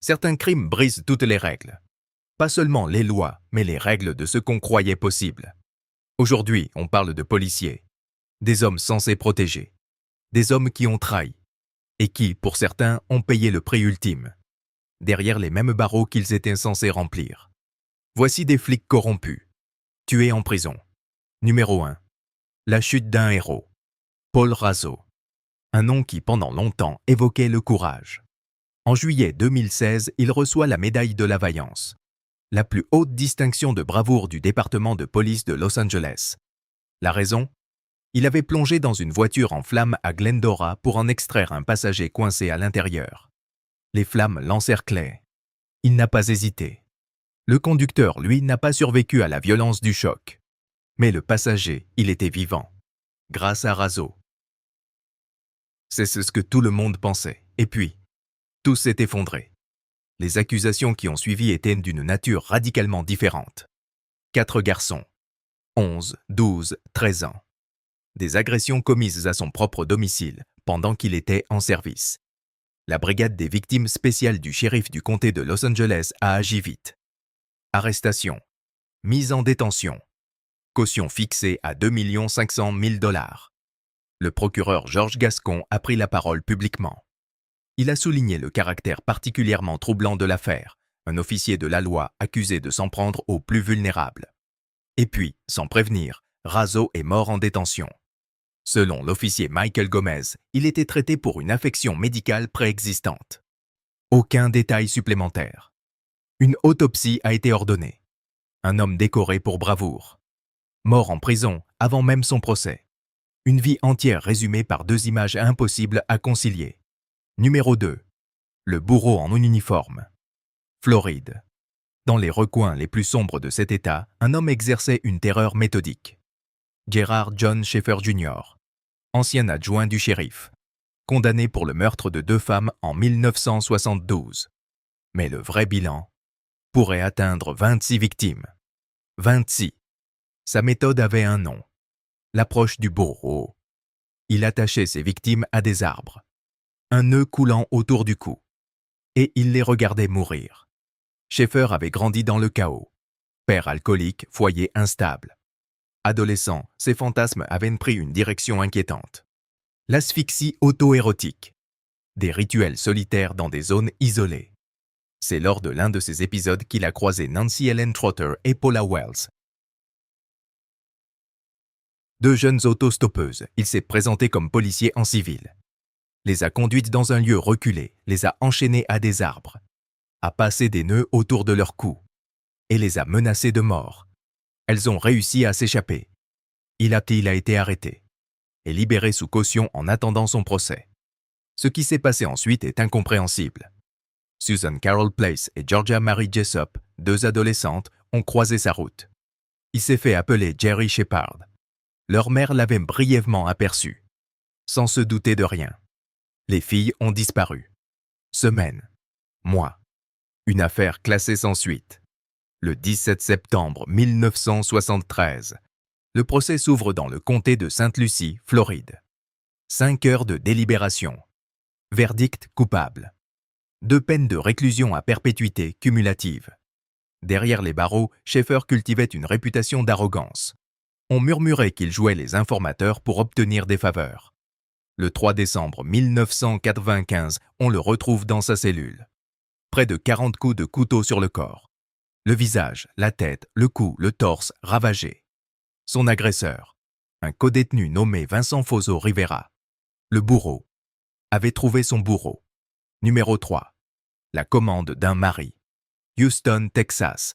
Certains crimes brisent toutes les règles. Pas seulement les lois, mais les règles de ce qu'on croyait possible. Aujourd'hui, on parle de policiers, des hommes censés protéger, des hommes qui ont trahi, et qui, pour certains, ont payé le prix ultime, derrière les mêmes barreaux qu'ils étaient censés remplir. Voici des flics corrompus, tués en prison. Numéro 1. La chute d'un héros. Paul Razzo. Un nom qui, pendant longtemps, évoquait le courage. En juillet 2016, il reçoit la médaille de la Vaillance, la plus haute distinction de bravoure du département de police de Los Angeles. La raison ? Il avait plongé dans une voiture en flammes à Glendora pour en extraire un passager coincé à l'intérieur. Les flammes l'encerclaient. Il n'a pas hésité. Le conducteur, lui, n'a pas survécu à la violence du choc. Mais le passager, il était vivant. Grâce à Razzo. C'est ce que tout le monde pensait. Et puis, tout s'est effondré. Les accusations qui ont suivi étaient d'une nature radicalement différente. 4 garçons, 11, 12, 13 ans. Des agressions commises à son propre domicile pendant qu'il était en service. La brigade des victimes spéciales du shérif du comté de Los Angeles a agi vite. Arrestation. Mise en détention. Caution fixée à 2 500 000 $. Le procureur Georges Gascon a pris la parole publiquement. Il a souligné le caractère particulièrement troublant de l'affaire, un officier de la loi accusé de s'en prendre aux plus vulnérables. Et puis, sans prévenir, Razzo est mort en détention. Selon l'officier Michael Gomez, il était traité pour une affection médicale préexistante. Aucun détail supplémentaire. Une autopsie a été ordonnée. Un homme décoré pour bravoure. Mort en prison avant même son procès. Une vie entière résumée par 2 images impossibles à concilier. Numéro 2. Le bourreau en uniforme. Floride. Dans les recoins les plus sombres de cet État, un homme exerçait une terreur méthodique. Gerard John Schaefer Jr., ancien adjoint du shérif, condamné pour le meurtre de 2 femmes en 1972. Mais le vrai bilan pourrait atteindre 26 victimes. 26. Sa méthode avait un nom. L'approche du bourreau. Il attachait ses victimes à des arbres, un nœud coulant autour du cou, et il les regardait mourir. Schaefer avait grandi dans le chaos. Père alcoolique, foyer instable. Adolescent, ses fantasmes avaient pris une direction inquiétante. L'asphyxie auto-érotique. Des rituels solitaires dans des zones isolées. C'est lors de l'un de ces épisodes qu'il a croisé Nancy Ellen Trotter et Paula Wells. 2 jeunes autostoppeuses, il s'est présenté comme policier en civil. Les a conduites dans un lieu reculé, les a enchaînées à des arbres, a passé des nœuds autour de leur cou, et les a menacées de mort. Elles ont réussi à s'échapper. Il a été arrêté et libéré sous caution en attendant son procès. Ce qui s'est passé ensuite est incompréhensible. Susan Carol Place et Georgia Marie Jessup, 2 adolescentes, ont croisé sa route. Il s'est fait appeler Jerry Shepard. Leur mère l'avait brièvement aperçu, sans se douter de rien. Les filles ont disparu. Semaines. Mois. Une affaire classée sans suite. Le 17 septembre 1973, le procès s'ouvre dans le comté de Sainte-Lucie, Floride. 5 heures de délibération. Verdict coupable. 2 peines de réclusion à perpétuité cumulative. Derrière les barreaux, Schaefer cultivait une réputation d'arrogance. On murmurait qu'il jouait les informateurs pour obtenir des faveurs. Le 3 décembre 1995, on le retrouve dans sa cellule. Près de 40 coups de couteau sur le corps. Le visage, la tête, le cou, le torse ravagés. Son agresseur, un codétenu nommé Vincent Fozo Rivera. Le bourreau avait trouvé son bourreau. Numéro 3. La commande d'un mari. Houston, Texas.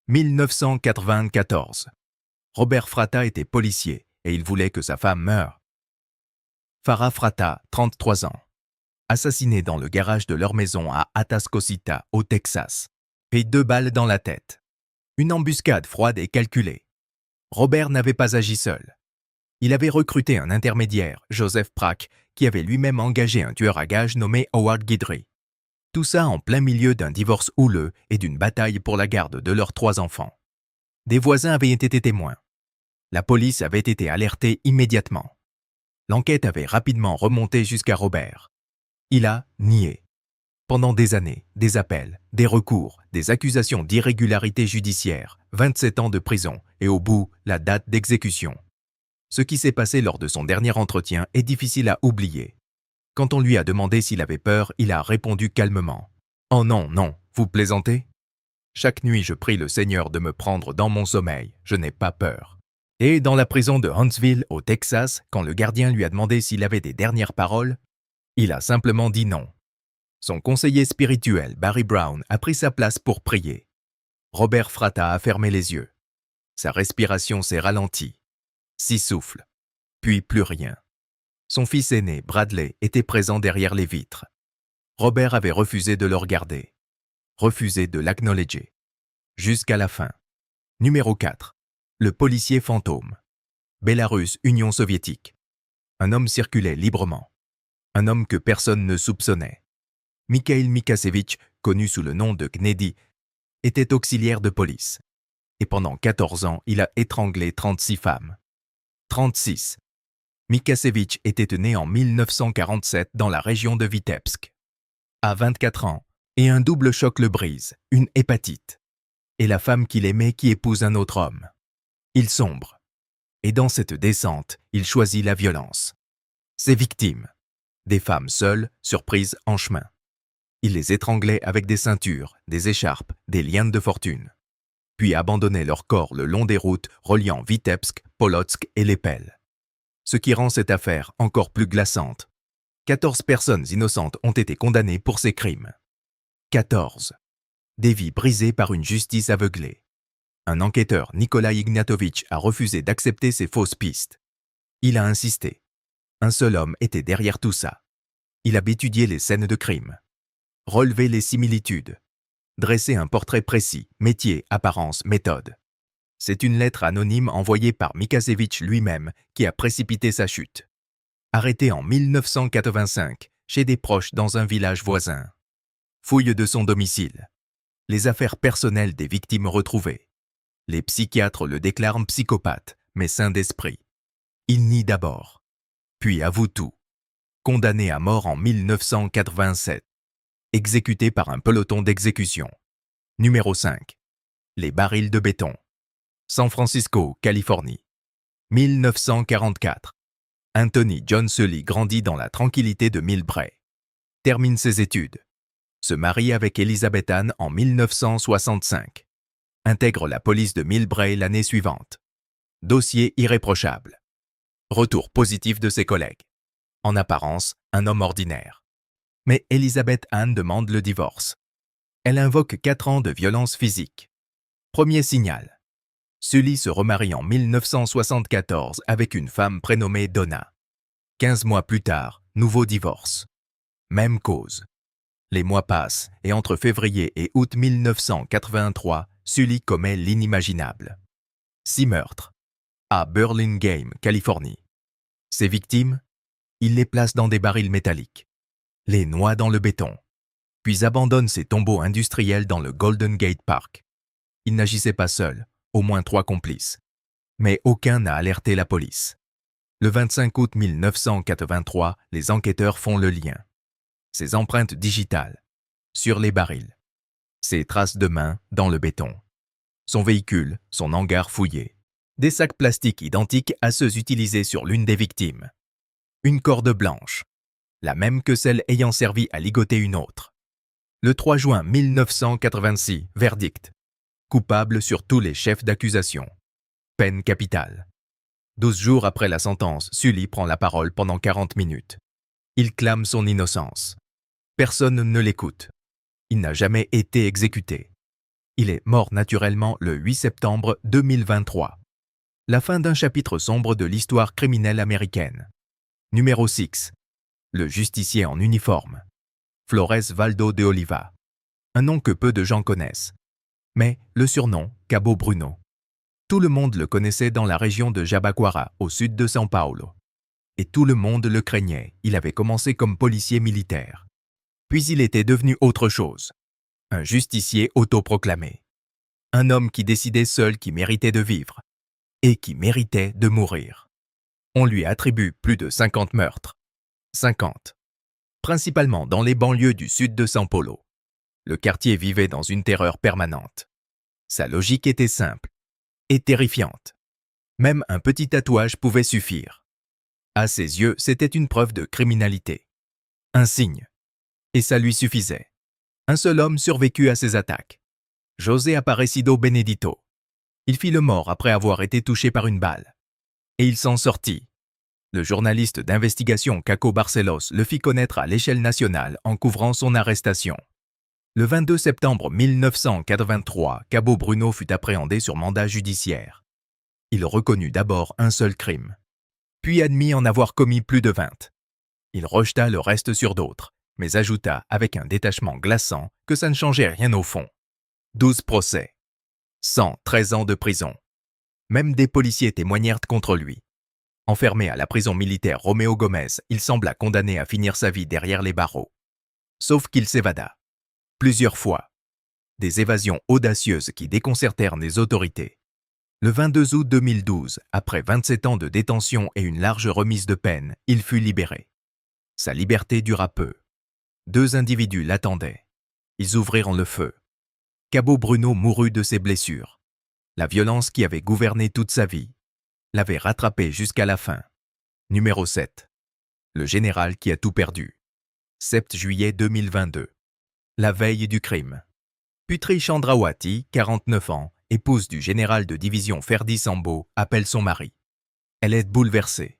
1994. Robert Fratta était policier et il voulait que sa femme meure. Farah Fratta, 33 ans. Assassiné dans le garage de leur maison à Atascocita, au Texas. Pris 2 balles dans la tête. Une embuscade froide et calculée. Robert n'avait pas agi seul. Il avait recruté un intermédiaire, Joseph Prack, qui avait lui-même engagé un tueur à gages nommé Howard Guidry. Tout ça en plein milieu d'un divorce houleux et d'une bataille pour la garde de leurs 3 enfants. Des voisins avaient été témoins. La police avait été alertée immédiatement. L'enquête avait rapidement remonté jusqu'à Robert. Il a nié. Pendant des années, des appels, des recours, des accusations d'irrégularité judiciaire, 27 ans de prison et au bout, la date d'exécution. Ce qui s'est passé lors de son dernier entretien est difficile à oublier. Quand on lui a demandé s'il avait peur, il a répondu calmement. « Oh non, non, vous plaisantez ? Chaque nuit, je prie le Seigneur de me prendre dans mon sommeil, je n'ai pas peur. » Et dans la prison de Huntsville, au Texas, quand le gardien lui a demandé s'il avait des dernières paroles, il a simplement dit non. Son conseiller spirituel, Barry Brown, a pris sa place pour prier. Robert Fratta a fermé les yeux. Sa respiration s'est ralentie. 6 souffles. Puis plus rien. Son fils aîné, Bradley, était présent derrière les vitres. Robert avait refusé de le regarder. Refusé de l'acknowledger. Jusqu'à la fin. Numéro 4. Le policier fantôme. Bélarus, Union soviétique. Un homme circulait librement. Un homme que personne ne soupçonnait. Mikhail Mikasevitch, connu sous le nom de Gnedy, était auxiliaire de police. Et pendant 14 ans, il a étranglé 36 femmes. 36. Mikasevitch était né en 1947 dans la région de Vitebsk. À 24 ans, et un double choc le brise, une hépatite. Et la femme qu'il aimait qui épouse un autre homme. Il sombre. Et dans cette descente, il choisit la violence. Ses victimes. Des femmes seules, surprises en chemin. Il les étranglait avec des ceintures, des écharpes, des lianes de fortune. Puis abandonnait leur corps le long des routes reliant Vitebsk, Polotsk et Lepel. Ce qui rend cette affaire encore plus glaçante. 14 personnes innocentes ont été condamnées pour ces crimes. 14. Des vies brisées par une justice aveuglée. Un enquêteur, Nikolai Ignatovitch, a refusé d'accepter ces fausses pistes. Il a insisté. Un seul homme était derrière tout ça. Il a étudié les scènes de crime. Relevé les similitudes. Dressé un portrait précis, métier, apparence, méthode. C'est une lettre anonyme envoyée par Mikasevitch lui-même qui a précipité sa chute. Arrêté en 1985, chez des proches dans un village voisin. Fouille de son domicile. Les affaires personnelles des victimes retrouvées. Les psychiatres le déclarent psychopathe, mais sain d'esprit. Il nie d'abord. Puis avoue tout. Condamné à mort en 1987. Exécuté par un peloton d'exécution. Numéro 5. Les barils de béton. San Francisco, Californie. 1944. Anthony John Sully grandit dans la tranquillité de Millbrae. Termine ses études. Se marie avec Elizabeth Ann en 1965. Intègre la police de Millbrae l'année suivante. Dossier irréprochable. Retour positif de ses collègues. En apparence, un homme ordinaire. Mais Elizabeth Ann demande le divorce. Elle invoque 4 ans de violence physique. Premier signal. Sully se remarie en 1974 avec une femme prénommée Donna. 15 mois plus tard, nouveau divorce. Même cause. Les mois passent et entre février et août 1983, Sully commet l'inimaginable. 6 meurtres. À Burlingame, Californie. Ses victimes, il les place dans des barils métalliques. Les noie dans le béton. Puis abandonne ses tombeaux industriels dans le Golden Gate Park. Il n'agissait pas seul, au moins 3 complices. Mais aucun n'a alerté la police. Le 25 août 1983, les enquêteurs font le lien. Ses empreintes digitales, sur les barils. Ses traces de mains dans le béton. Son véhicule, son hangar fouillé. Des sacs plastiques identiques à ceux utilisés sur l'une des victimes. Une corde blanche, la même que celle ayant servi à ligoter une autre. Le 3 juin 1986, verdict. Coupable sur tous les chefs d'accusation. Peine capitale. 12 jours après la sentence, Sully prend la parole pendant 40 minutes. Il clame son innocence. Personne ne l'écoute. Il n'a jamais été exécuté. Il est mort naturellement le 8 septembre 2023. La fin d'un chapitre sombre de l'histoire criminelle américaine. Numéro 6. Le justicier en uniforme. Flores Valdo de Oliva. Un nom que peu de gens connaissent. Mais le surnom, Cabo Bruno. Tout le monde le connaissait dans la région de Jabaquara, au sud de São Paulo. Et tout le monde le craignait. Il avait commencé comme policier militaire. Puis il était devenu autre chose. Un justicier autoproclamé. Un homme qui décidait seul qui méritait de vivre. Et qui méritait de mourir. On lui attribue plus de 50 meurtres. 50. principalement dans les banlieues du sud de São Paulo. Le quartier vivait dans une terreur permanente. Sa logique était simple et terrifiante. Même un petit tatouage pouvait suffire. À ses yeux, c'était une preuve de criminalité. Un signe. Et ça lui suffisait. Un seul homme survécut à ces attaques. José Aparecido Benedito. Il fit le mort après avoir été touché par une balle. Et il s'en sortit. Le journaliste d'investigation Caco Barcelos le fit connaître à l'échelle nationale en couvrant son arrestation. Le 22 septembre 1983, Cabo Bruno fut appréhendé sur mandat judiciaire. Il reconnut d'abord un seul crime, puis admit en avoir commis plus de 20. Il rejeta le reste sur d'autres, mais ajouta avec un détachement glaçant que ça ne changeait rien au fond. 12 procès, 113 ans de prison. Même des policiers témoignèrent contre lui. Enfermé à la prison militaire Roméo Gomez, il sembla condamné à finir sa vie derrière les barreaux. Sauf qu'il s'évada. Plusieurs fois. Des évasions audacieuses qui déconcertèrent les autorités. Le 22 août 2012, après 27 ans de détention et une large remise de peine, il fut libéré. Sa liberté dura peu. 2 individus l'attendaient. Ils ouvrirent le feu. Cabo Bruno mourut de ses blessures. La violence qui avait gouverné toute sa vie l'avait rattrapé jusqu'à la fin. Numéro 7. Le général qui a tout perdu. 7 juillet 2022. La veille du crime. Putri Chandrawati, 49 ans, épouse du général de division Ferdi Sambo, appelle son mari. Elle est bouleversée,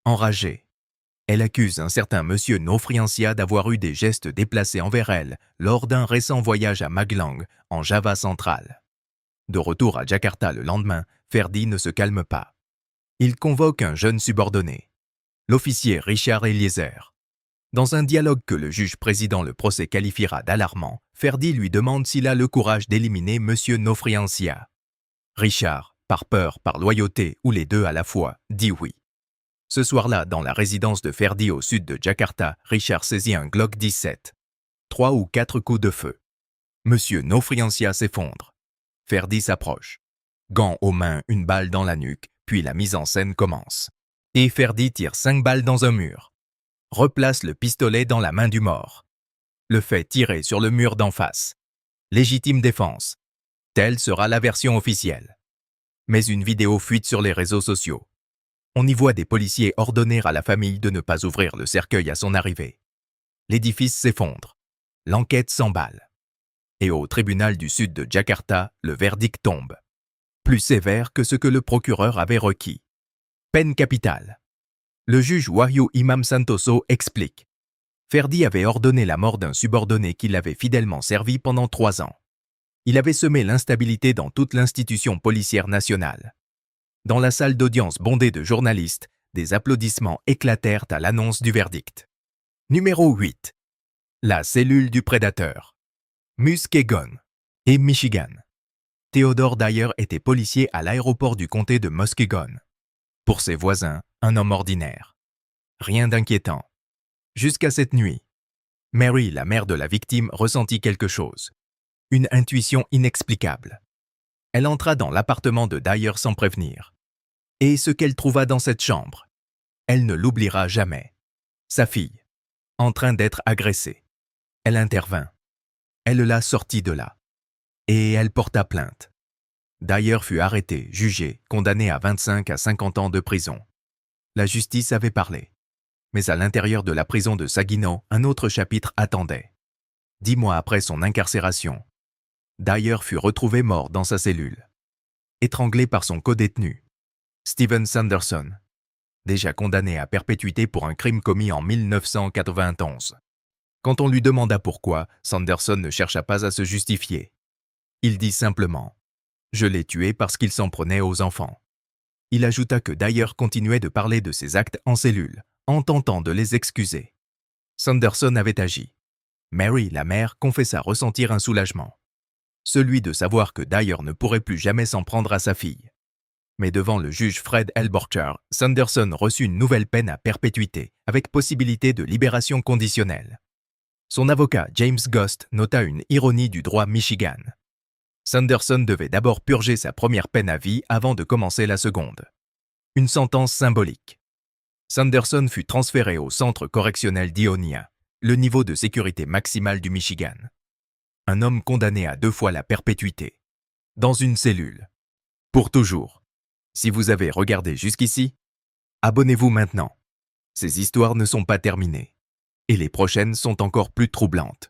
enragée. Elle accuse un certain monsieur Nofriancia d'avoir eu des gestes déplacés envers elle lors d'un récent voyage à Magelang, en Java centrale. De retour à Jakarta le lendemain, Ferdi ne se calme pas. Il convoque un jeune subordonné, l'officier Richard Eliezer. Dans un dialogue que le juge président le procès qualifiera d'alarmant, Ferdi lui demande s'il a le courage d'éliminer M. Nofriancia. Richard, par peur, par loyauté ou les deux à la fois, dit oui. Ce soir-là, dans la résidence de Ferdi au sud de Jakarta, Richard saisit un Glock 17. 3 ou 4 coups de feu. M. Nofriancia s'effondre. Ferdi s'approche. Gants aux mains, une balle dans la nuque, puis la mise en scène commence. Et Ferdi tire 5 balles dans un mur. Replace le pistolet dans la main du mort. Le fait tirer sur le mur d'en face. Légitime défense. Telle sera la version officielle. Mais une vidéo fuite sur les réseaux sociaux. On y voit des policiers ordonner à la famille de ne pas ouvrir le cercueil à son arrivée. L'édifice s'effondre. L'enquête s'emballe. Et au tribunal du sud de Jakarta, le verdict tombe. Plus sévère que ce que le procureur avait requis. Peine capitale. Le juge Wahyu Imam Santoso explique. Ferdi avait ordonné la mort d'un subordonné qui l'avait fidèlement servi pendant 3 ans. Il avait semé l'instabilité dans toute l'institution policière nationale. Dans la salle d'audience bondée de journalistes, des applaudissements éclatèrent à l'annonce du verdict. Numéro 8. La cellule du prédateur. Muskegon et Michigan. Theodore Dyer était policier à l'aéroport du comté de Muskegon. Pour ses voisins, un homme ordinaire. Rien d'inquiétant. Jusqu'à cette nuit. Mary, la mère de la victime, ressentit quelque chose. Une intuition inexplicable. Elle entra dans l'appartement de Dyer sans prévenir. Et ce qu'elle trouva dans cette chambre, elle ne l'oubliera jamais. Sa fille, en train d'être agressée. Elle intervint. Elle l'a sortie de là. Et elle porta plainte. Dyer fut arrêté, jugé, condamné à 25 à 50 ans de prison. La justice avait parlé. Mais à l'intérieur de la prison de Saginaw, un autre chapitre attendait. 10 mois après son incarcération, Dyer fut retrouvé mort dans sa cellule. Étranglé par son codétenu, Steven Sanderson, déjà condamné à perpétuité pour un crime commis en 1991. Quand on lui demanda pourquoi, Sanderson ne chercha pas à se justifier. Il dit simplement « Je l'ai tué parce qu'il s'en prenait aux enfants ». Il ajouta que Dyer continuait de parler de ses actes en cellule, en tentant de les excuser. Sanderson avait agi. Mary, la mère, confessa ressentir un soulagement. Celui de savoir que Dyer ne pourrait plus jamais s'en prendre à sa fille. Mais devant le juge Fred L. Borcher, Sanderson reçut une nouvelle peine à perpétuité, avec possibilité de libération conditionnelle. Son avocat, James Ghost, nota une ironie du droit Michigan. Sanderson devait d'abord purger sa première peine à vie avant de commencer la seconde. Une sentence symbolique. Sanderson fut transféré au centre correctionnel d'Ionia, Le niveau de sécurité maximale du Michigan. Un homme condamné à 2 fois la perpétuité. Dans une cellule. Pour toujours. Si vous avez regardé jusqu'ici, abonnez-vous maintenant. Ces histoires ne sont pas terminées. Et les prochaines sont encore plus troublantes.